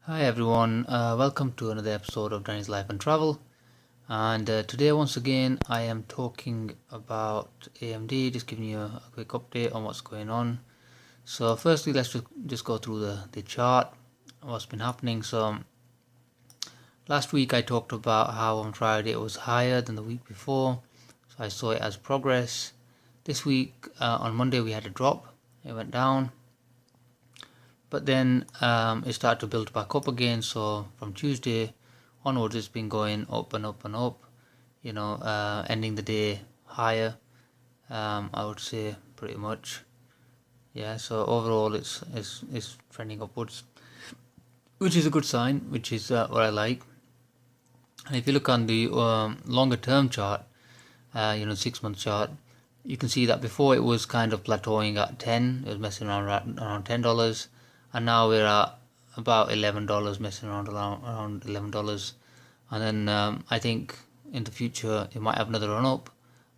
Hi everyone, welcome to another episode of Danny's Life and Travel. And today, once again, I am talking about AMD, just giving you a quick update on what's going on. So, firstly, let's just go through the chart, what's been happening. So, last week I talked about how on Friday it was higher than the week before, so I saw it as progress. This week on Monday we had a drop, it went down. But then it started to build back up again. So from Tuesday onwards, it's been going up and up and up. Ending the day higher. I would say pretty much. Yeah. So overall, it's trending upwards, which is a good sign. Which is what I like. And if you look on the longer term chart, 6 month chart, you can see that before it was kind of plateauing at 10. It was messing around $10. And now we're at about $11, messing around $11. And then I think in the future it might have another run up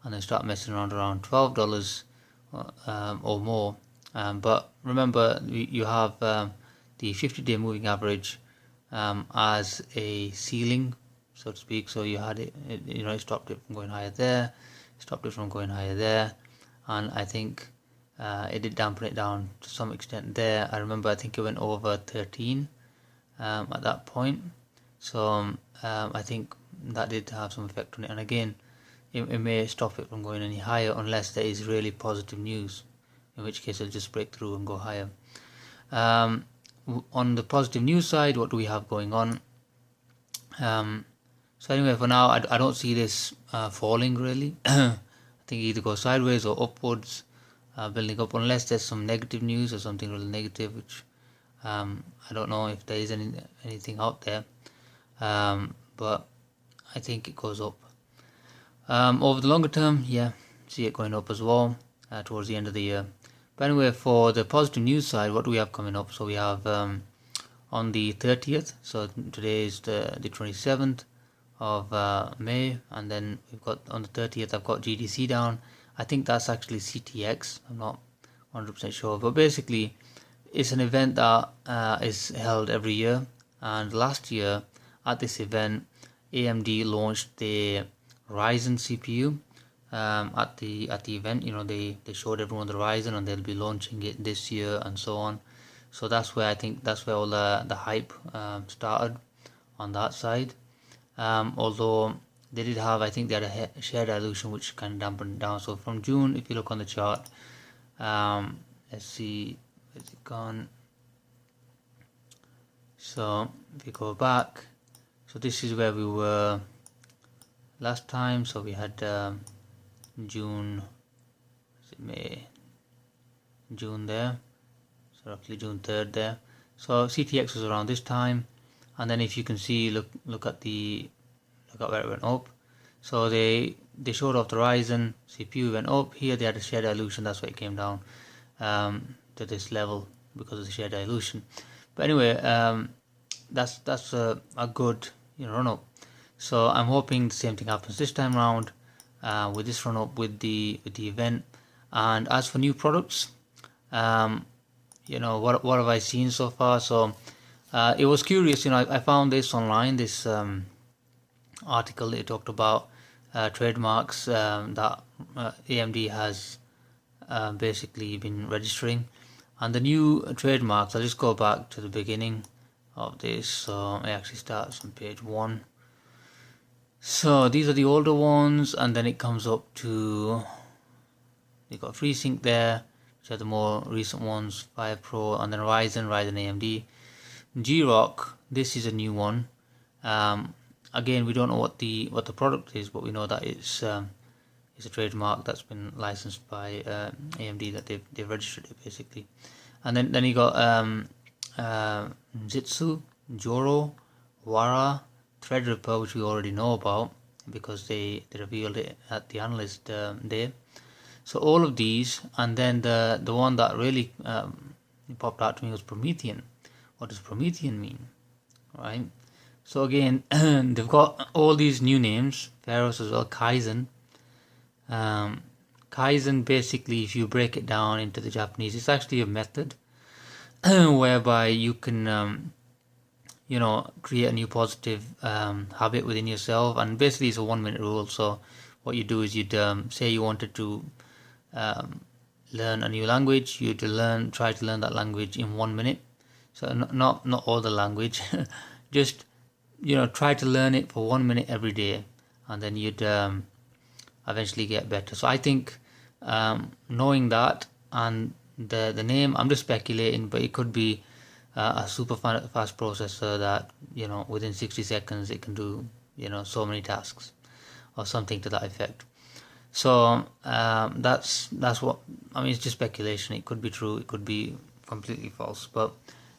and then start messing around $12 or more. But remember, you have the 50-day moving average as a ceiling, so to speak. So you had it stopped it from going higher there, stopped it from going higher there, and I think it did dampen it down to some extent there. I think it went over 13 at that point. So I think that did have some effect on it. And again, it may stop it from going any higher unless there is really positive news, in which case it'll just break through and go higher. On the positive news side, what do we have going on? So anyway, for now, I don't see this falling really. I think it either goes sideways or upwards. Building up, unless there's some negative news or something really negative, which I don't know if there is anything out there, but I think it goes up. Over the longer term, yeah, see it going up as well towards the end of the year. But anyway, for the positive news side, what do we have coming up? So we have on the 30th, so today is the 27th of May, and then we've got on the 30th I've got GDC down. I think that's actually CTX, I'm not 100% sure, but basically it's an event that is held every year. And last year at this event, AMD launched the Ryzen CPU at the event. They showed everyone the Ryzen, and they'll be launching it this year and so on. So that's where all the hype started on that side. Although they did have, I think they had a share dilution which kind of dampened it down. So from June, if you look on the chart, let's see, where's it gone? So if you go back, so this is where we were last time. So we had June, May, June there, so roughly June 3rd there. So CTX was around this time, and then if you can see, look at where it went up. So they showed off the Ryzen CPU went up. Here they had a share dilution, that's why it came down to this level, because of the share dilution. But anyway, that's a good run up. So I'm hoping the same thing happens this time around with this run up with the event. And as for new products, what have I seen so far? So it was curious, I found this online, this article. It talked about trademarks that AMD has basically been registering, and the new trademarks, I'll just go back to the beginning of this. So it actually starts on page 1. So these are the older ones, and then it comes up to, you got FreeSync there, which are the more recent ones, Fire Pro, and then Ryzen AMD. G-Rock, this is a new one. Again, we don't know what the product is, but we know that it's a trademark that's been licensed by AMD, that they've registered it basically. And then you got Zitsu, Joro, Wara, Threadripper, which we already know about because they revealed it at the analyst day. So all of these, and then the one that really popped out to me was Promethean. What does Promethean mean, right? So again, they've got all these new names, Pharos as well, Kaizen. Kaizen, basically, if you break it down into the Japanese, it's actually a method whereby you can create a new positive habit within yourself. And basically, it's a 1 minute rule. So what you do is you'd say you wanted to learn a new language. You'd try to learn that language in 1 minute. So not all the language, just try to learn it for 1 minute every day, and then you'd eventually get better. So I think knowing that and the name, I'm just speculating, but it could be a super fast processor that within 60 seconds it can do so many tasks or something to that effect. So that's what I mean. It's just speculation. It could be true. It could be completely false. But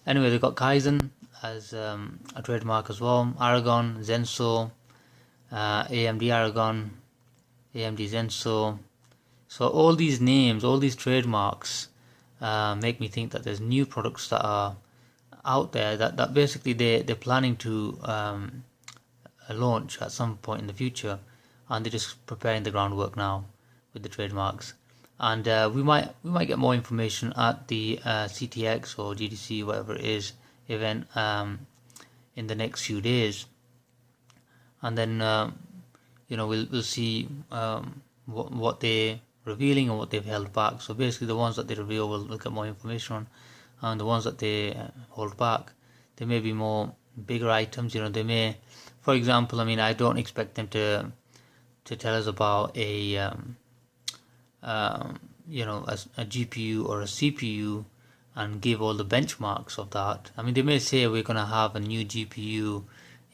anyway, they got Kaizen as a trademark as well. Aragon, Zenso, AMD Aragon, AMD Zenso. So all these names, all these trademarks make me think that there's new products that are out there that basically they're planning to launch at some point in the future, and they're just preparing the groundwork now with the trademarks. And we might get more information at the CTX or GDC, whatever it is, event in the next few days, and then we'll see what they're revealing and what they've held back. So basically, the ones that they reveal we'll get more information on, and the ones that they hold back, they may be more bigger items. They may, for example, I don't expect them to tell us about a GPU or a CPU and give all the benchmarks of that. They may say we're going to have a new GPU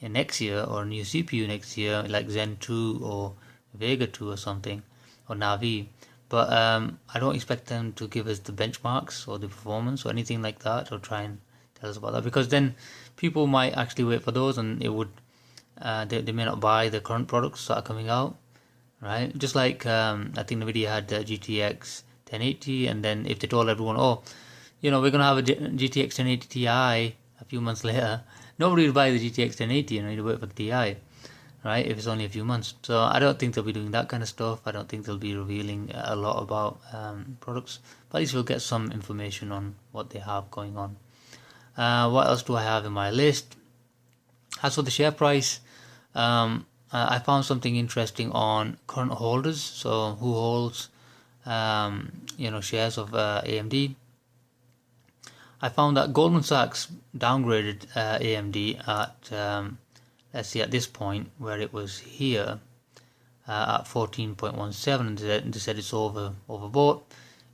next year or a new CPU next year, like Zen 2 or Vega 2 or something, or Navi. But I don't expect them to give us the benchmarks or the performance or anything like that, or try and tell us about that, because then people might actually wait for those, and it would they may not buy the current products that are coming out, right? Just like I think NVIDIA had the GTX 1080, and then if they told everyone, oh, we're going to have a GTX 1080 Ti a few months later, nobody would buy the GTX 1080, you'd wait for the Ti, right, if it's only a few months. So I don't think they'll be doing that kind of stuff. I don't think they'll be revealing a lot about products, but at least we'll get some information on what they have going on. What else do I have in my list? As for the share price, I found something interesting on current holders. So who holds shares of AMD. I found that Goldman Sachs downgraded AMD at let's see, at this point where it was here at 14.17, and they said it's overbought.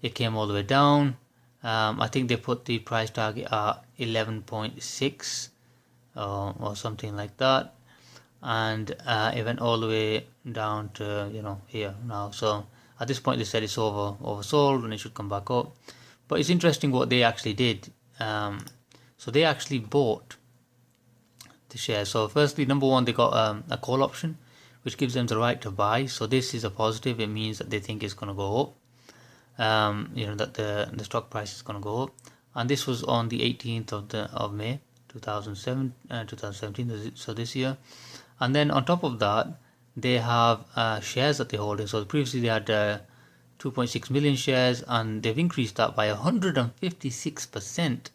It came all the way down. I think they put the price target at 11.6 or something like that, and it went all the way down to here now. So at this point they said it's oversold and it should come back up. But it's interesting what they actually did. So they actually bought the shares. So firstly, number one, they got a call option, which gives them the right to buy. So this is a positive. It means that they think it's going to go up. That the stock price is going to go up. And this was on the 18th of May 2017. So this year. And then on top of that, they have shares that they hold. So previously they had 2.6 million shares, and they've increased that by 156%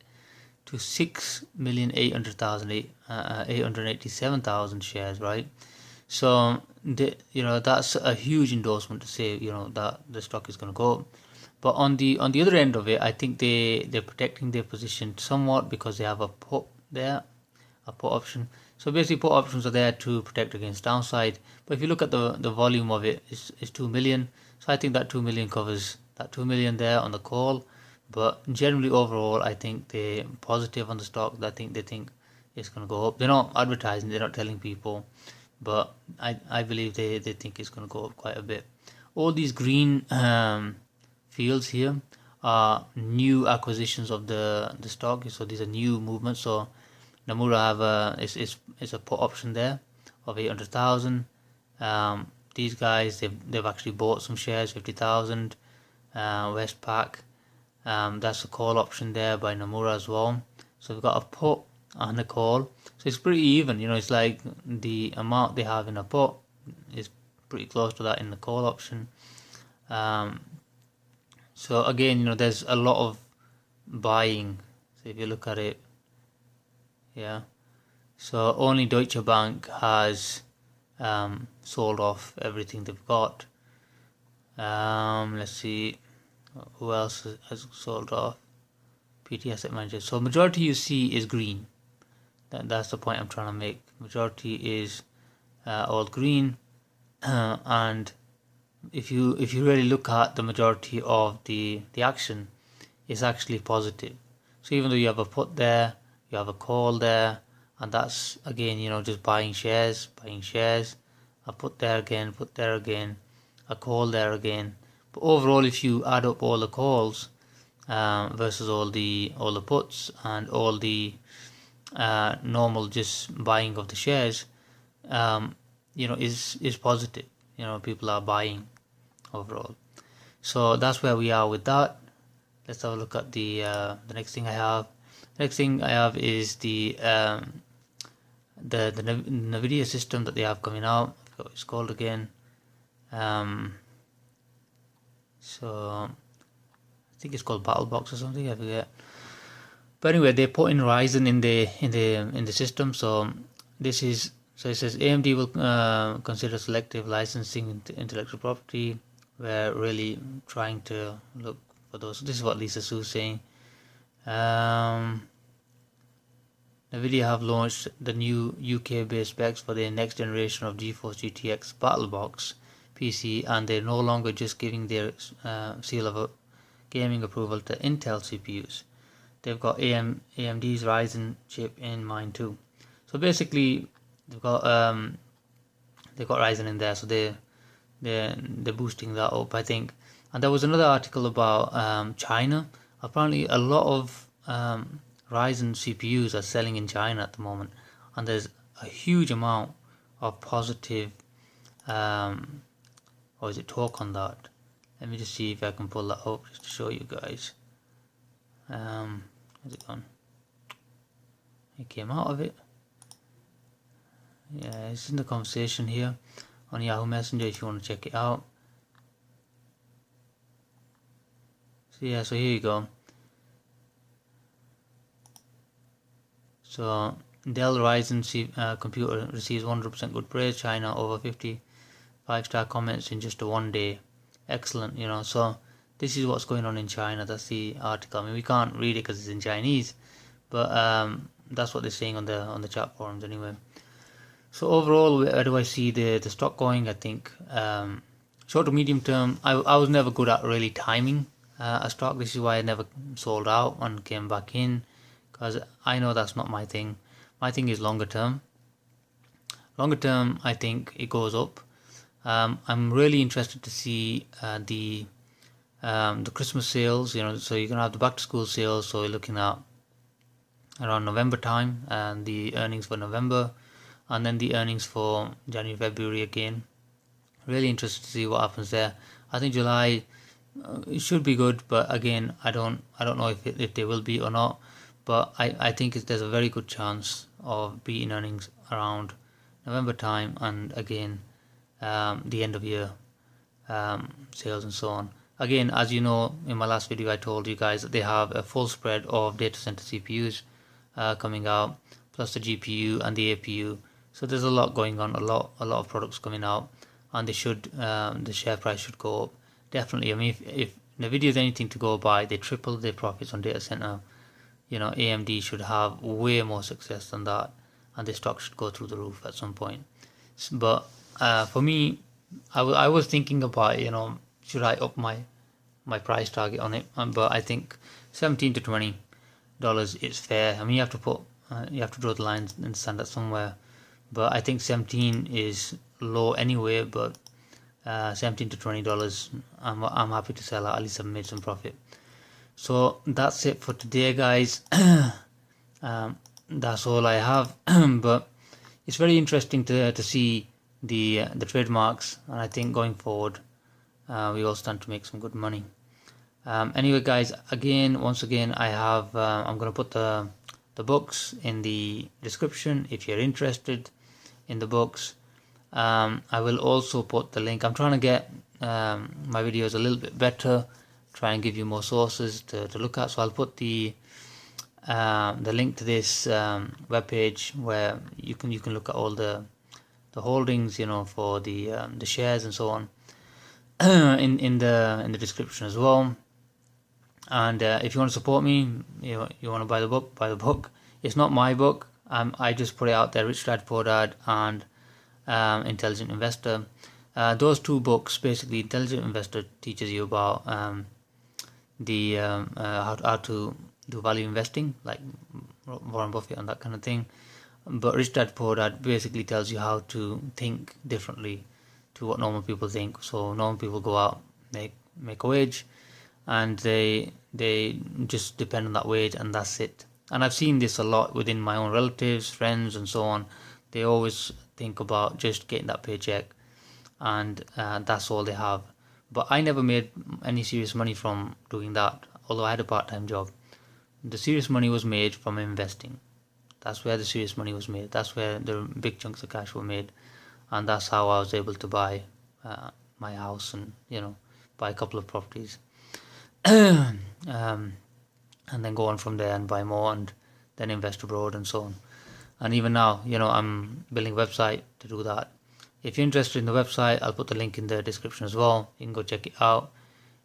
to 6,887,000 shares, right? So that's a huge endorsement to say that the stock is going to go up. But on the other end of it, I think they're protecting their position somewhat because they have a put there, a put option. So basically, put options are there to protect against downside. But if you look at the volume of it, it's 2 million. So I think that 2 million covers that 2 million there on the call. But generally, overall, I think they're positive on the stock. They think it's going to go up. They're not advertising. They're not telling people. But I believe they think it's going to go up quite a bit. All these green fields here are new acquisitions of the stock. So these are new movements. So Nomura have it's a put option there of 800,000. These guys they've actually bought some shares, 50,000. Westpac, that's a call option there by Nomura as well. So we've got a put and a call. So it's pretty even. It's like the amount they have in a put is pretty close to that in the call option. So again, there's a lot of buying. So if you look at it, yeah. So only Deutsche Bank has sold off everything they've got. Let's see who else has sold off. PT Asset Managers. So majority you see is green. That's the point I'm trying to make. Majority is all green, and if you really look at the majority of the action, it's actually positive. So even though you have a put there, you have a call there, and that's again, just buying shares, a put there again, a call there again. But overall, if you add up all the calls versus all the puts and all the normal just buying of the shares, is positive. People are buying overall. So that's where we are with that. Let's have a look at the next thing I have. The next thing I have is the NVIDIA system that they have coming out. I forgot what it's called again. So I think it's called BattleBox or something. I forget. But anyway, they're putting Ryzen in the system. So this is, so it says AMD will consider selective licensing intellectual property. We're really trying to look for those. This is what Lisa Su's saying. NVIDIA have launched the new UK-based specs for their next generation of GeForce GTX BattleBox PC, and they're no longer just giving their seal of gaming approval to Intel CPUs. They've got AMD's Ryzen chip in mind too. So basically, they've got Ryzen in there, so they're boosting that up, I think. And there was another article about China. Apparently, a lot of Ryzen CPUs are selling in China at the moment, and there's a huge amount of positive talk on that. Let me just see if I can pull that up just to show you guys. Where's it gone? It came out of it. Yeah, it's in the conversation here on Yahoo Messenger if you want to check it out. So yeah, so here you go. So Dell Ryzen computer receives 100% good praise. China over 50 5-star comments in just one day. Excellent, so this is what's going on in China. That's the article. I mean, we can't read it because it's in Chinese, but that's what they're saying on the chat forums anyway. So overall, where do I see the stock going? I think short to medium term, I was never good at really timing a stock. This is why I never sold out and came back in, because I know that's not my thing. My thing is longer term. Longer term, I think it goes up. I'm really interested to see the Christmas sales. So you're gonna have the back to school sales. So we're looking at around November time, and the earnings for November, and then the earnings for January, February again. Really interested to see what happens there. I think July it should be good, but again, I don't know if they will be or not. But I think there's a very good chance of beating earnings around November time, and again the end of year sales and so on. Again, as you know, in my last video I told you guys that they have a full spread of data center CPUs coming out, plus the GPU and the APU. So there's a lot going on, a lot of products coming out, and they should the share price should go up definitely. I mean, if NVIDIA is anything to go by, they tripled their profits on data center. AMD should have way more success than that, and the stock should go through the roof at some point. But for me, I was thinking about, should I up my price target on it? But I think $17 to $20 is fair. I mean, you have to draw the lines and stand that somewhere. But I think 17 is low anyway. But $17 to $20, I'm happy to sell. At least I've made some profit. So that's it for today, guys. That's all I have. But it's very interesting to see the trademarks, and I think going forward we all stand to make some good money. Anyway, guys, once again, I have I'm going to put the books in the description if you're interested in the books. I will also put the link. I'm trying to get my videos a little bit better, try and give you more sources to look at. So I'll put the the link to this webpage where you can look at all the holdings, you know, for the shares and so on, in the description as well. And if you want to support me, you want to buy the book, buy the book. It's not my book. I just put it out there, Rich Dad Poor Dad and Intelligent Investor. Those two books, basically, Intelligent Investor teaches you about how to do value investing, like Warren Buffett and that kind of thing. But Rich Dad Poor Dad basically tells you how to think differently to what normal people think. So normal people go out, make a wage, and they just depend on that wage, and that's it. And I've seen this a lot within my own relatives, friends, and so on. They always think about just getting that paycheck, and that's all they have. But I never made any serious money from doing that, although I had a part-time job. The serious money was made from investing. That's where the serious money was made. That's where the big chunks of cash were made, and that's how I was able to buy my house and, you know, buy a couple of properties. And then go on from there and buy more and then invest abroad and so on. And even now, you know, I'm building a website to do that. If you're interested in the website, I'll put the link in the description as well. You can go check it out.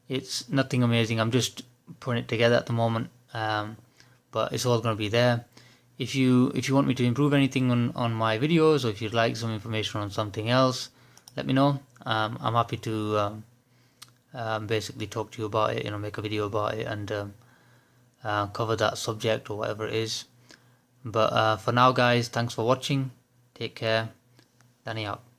It's nothing amazing. I'm just putting it together at the moment, but it's all going to be there. If you want me to improve anything on my videos, or if you'd like some information on something else, let me know. I'm happy to basically talk to you about it, you know, make a video about it and cover that subject or whatever it is. But for now, guys, thanks for watching. Take care. Danny out.